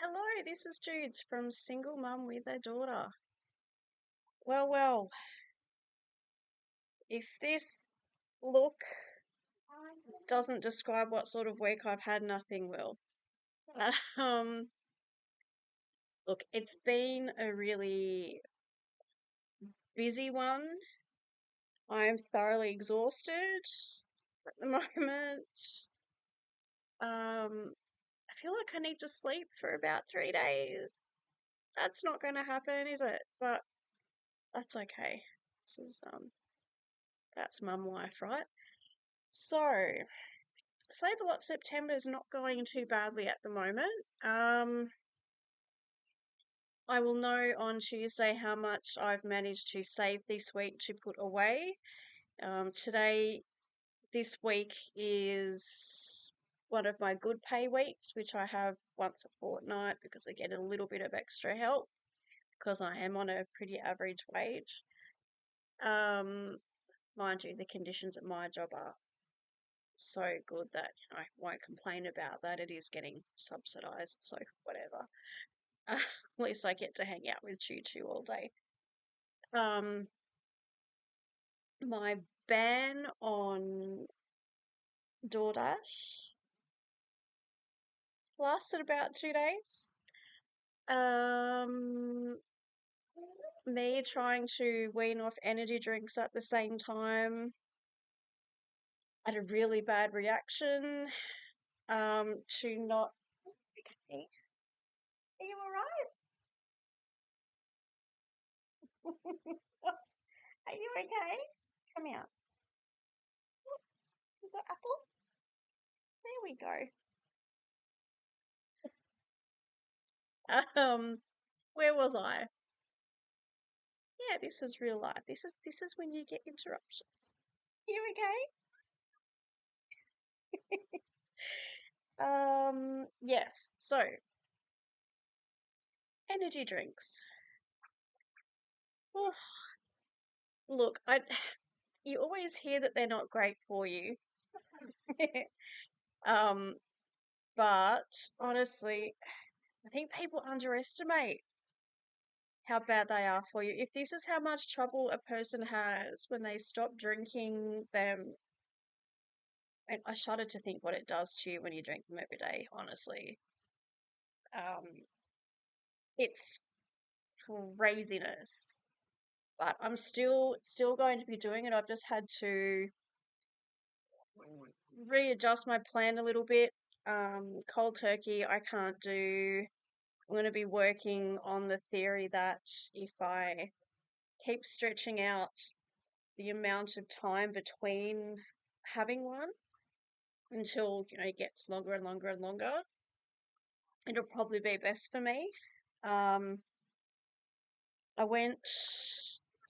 Hello, this is Judes from Single Mum with a Daughter. Well, if this look doesn't describe what sort of week I've had, nothing will. Um, Look, it's been a really busy one. I'm thoroughly exhausted at the moment. I feel like I need to sleep for about 3 days. That's not going to happen, is it? But that's okay. This is that's mum life, right? So, Save a Lot September is not going too badly at the moment. I will know on Tuesday how much I've managed to save this week to put away. This week is one of my good pay weeks, which I have once a fortnight because I get a little bit of extra help because I am on a pretty average wage. Um, Mind you, the conditions at my job are so good that I won't complain about that. It is getting subsidised, so whatever. At least I get to hang out with Choo Choo all day. Um, my ban on DoorDash lasted about 2 days. Um, Me trying to wean off energy drinks at the same time. I had a really bad reaction. To not. Okay. Are you alright? Are you okay? Come out. You got apple? There we go. Where was I? Yeah, this is real life. This is when you get interruptions. You okay? Yes. So, energy drinks. Oh, look, I you always hear that they're not great for you. Um, but honestly, I think people underestimate how bad they are for you. If this is how much trouble a person has when they stop drinking them, and I shudder to think what it does to you when you drink them every day, honestly. Um, it's craziness. But I'm still going to be doing it. I've just had to readjust my plan a little bit. Cold turkey, I can't do. I'm going to be working on the theory that if I keep stretching out the amount of time between having one until it gets longer and longer and longer, it'll probably be best for me. Um, I went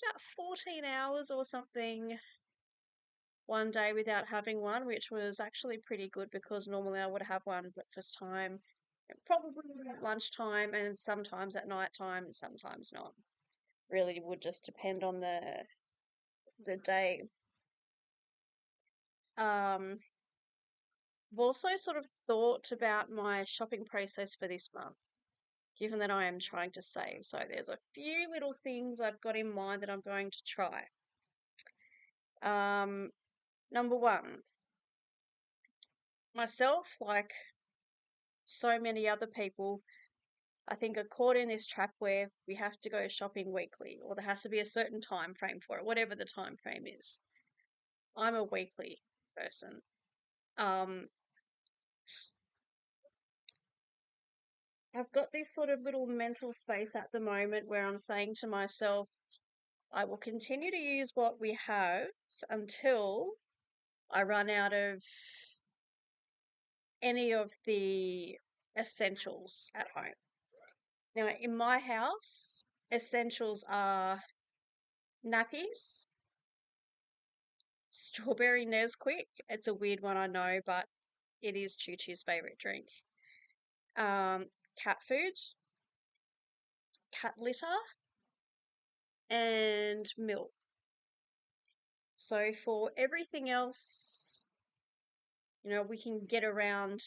about 14 hours or something one day without having one, which was actually pretty good because normally I would have one at breakfast time, probably at lunchtime, and sometimes at night time, and sometimes not. Really would just depend on the day. I've also sort of thought about my shopping process for this month, given that I am trying to save. So there's a few little things I've got in mind that I'm going to try. Number one, myself, like so many other people, I think are caught in this trap where we have to go shopping weekly, or there has to be a certain time frame for it, whatever the time frame is. I'm a weekly person. Um, I've got this sort of little mental space at the moment where I'm saying to myself, I will continue to use what we have until I run out of any of the essentials at home. Now, in my house, essentials are nappies, strawberry Nesquik. It's a weird one, I know, but it is Choo Choo's favourite drink. Cat food, cat litter, and milk. So for everything else, we can get around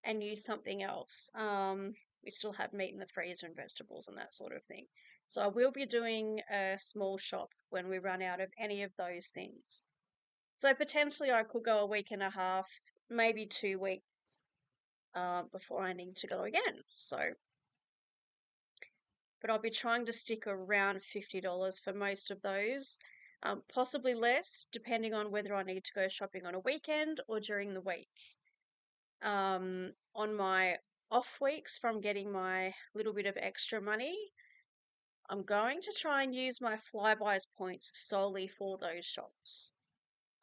and use something else. we still have meat in the freezer and vegetables and that sort of thing. So I will be doing a small shop when we run out of any of those things. So potentially I could go a week and a half, maybe 2 weeks before I need to go again. But I'll be trying to stick around $50 for most of those, possibly less, depending on whether I need to go shopping on a weekend or during the week. On my off weeks from getting my little bit of extra money, I'm going to try and use my FlyBuys points solely for those shops.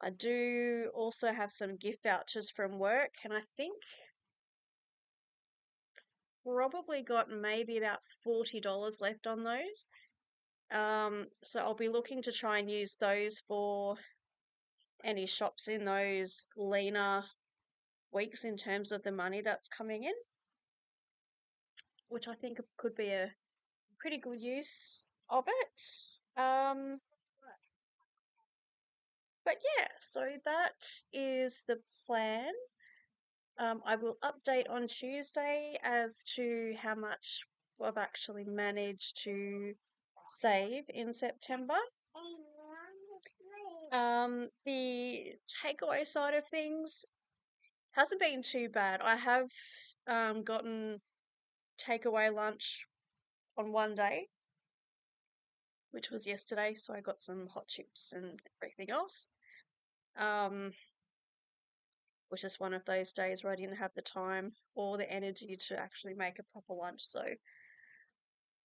I do also have some gift vouchers from work, and I think probably got maybe about $40 left on those. So I'll be looking to try and use those for any shops in those leaner weeks in terms of the money that's coming in, which I think could be a pretty good use of it. But yeah, so that is the plan. I will update on Tuesday as to how much I've actually managed to save in September. The takeaway side of things hasn't been too bad. I have gotten takeaway lunch on one day, which was yesterday, so I got some hot chips and everything else. Was just one of those days where I didn't have the time or the energy to actually make a proper lunch, so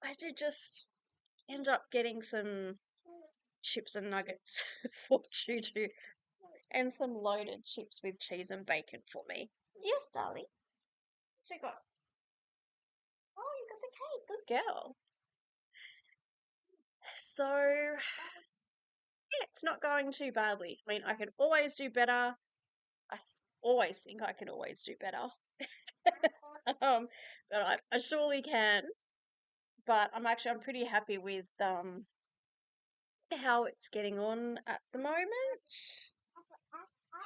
I did just end up getting some chips and nuggets for Tutu and some loaded chips with cheese and bacon for me. Yes, darling. She got. Oh, you got the cake. Good girl. So, yeah, it's not going too badly. I mean, I can always do better. I always think I can always do better. But I surely can. But I'm pretty happy with how it's getting on at the moment.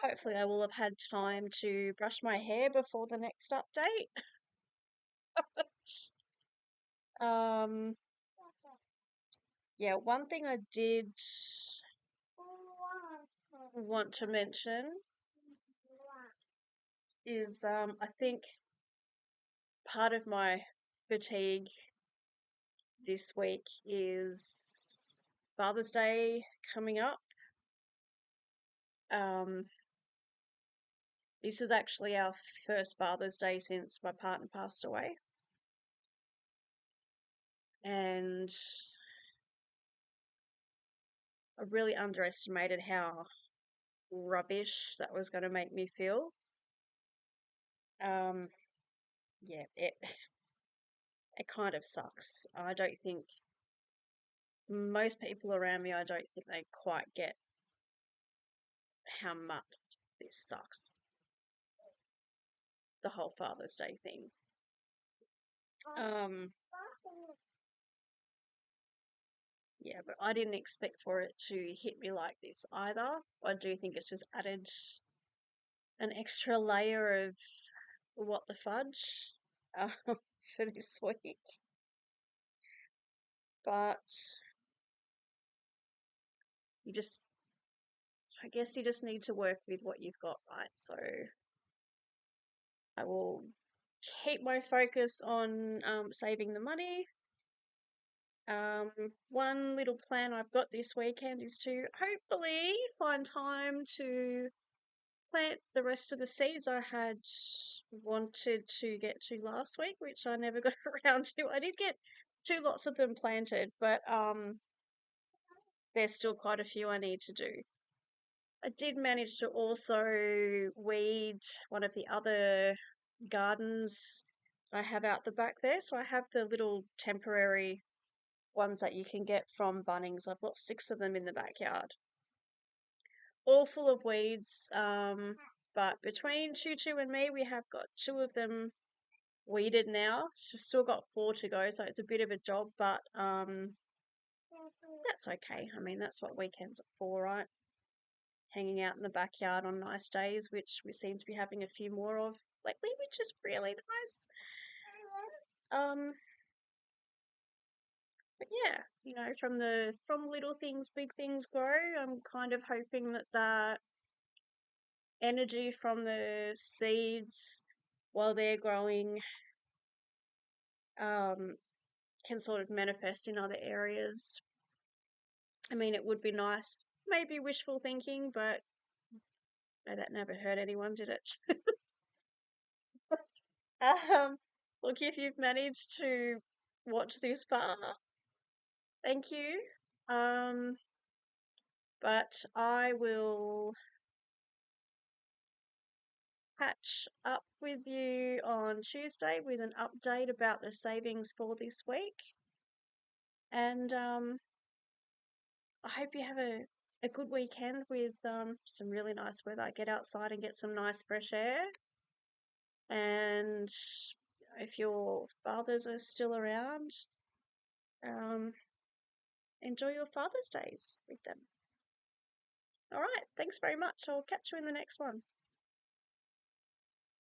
Hopefully I will have had time to brush my hair before the next update. um yeah, one thing I did want to mention is I think part of my fatigue this week is Father's Day coming up. This is actually our first Father's Day since my partner passed away. And I really underestimated how rubbish that was going to make me feel. Yeah, it kind of sucks. I don't think most people around me, I don't think they quite get how much this sucks. The whole Father's Day thing. Yeah, but I didn't expect for it to hit me like this either. I do think it's just added an extra layer of what the fudge for this week. But I guess you just need to work with what you've got, right? So I will keep my focus on saving the money. One little plan I've got this weekend is to hopefully find time to plant the rest of the seeds I had wanted to get to last week, which I never got around to. I did get 2 lots of them planted, but there's still quite a few I need to do. I did manage to also weed one of the other gardens I have out the back there. So I have the little temporary ones that you can get from Bunnings. I've got 6 of them in the backyard. All full of weeds, but between Tutu and me, we have got 2 of them weeded now. Still got 4 to go, so it's a bit of a job, but that's okay. I mean, that's what weekends are for, right? Hanging out in the backyard on nice days, which we seem to be having a few more of lately, which is really nice. But yeah, you know, from little things, big things grow. I'm kind of hoping that the energy from the seeds while they're growing can sort of manifest in other areas. I mean, it would be nice, maybe wishful thinking, but no, that never hurt anyone, did it? Look, if you've managed to watch this far, thank you. But I will catch up with you on Tuesday with an update about the savings for this week. And I hope you have a good weekend with some really nice weather. Get outside and get some nice fresh air. And if your fathers are still around, um, enjoy your Father's Days with them. All right, thanks very much. I'll catch you in the next one.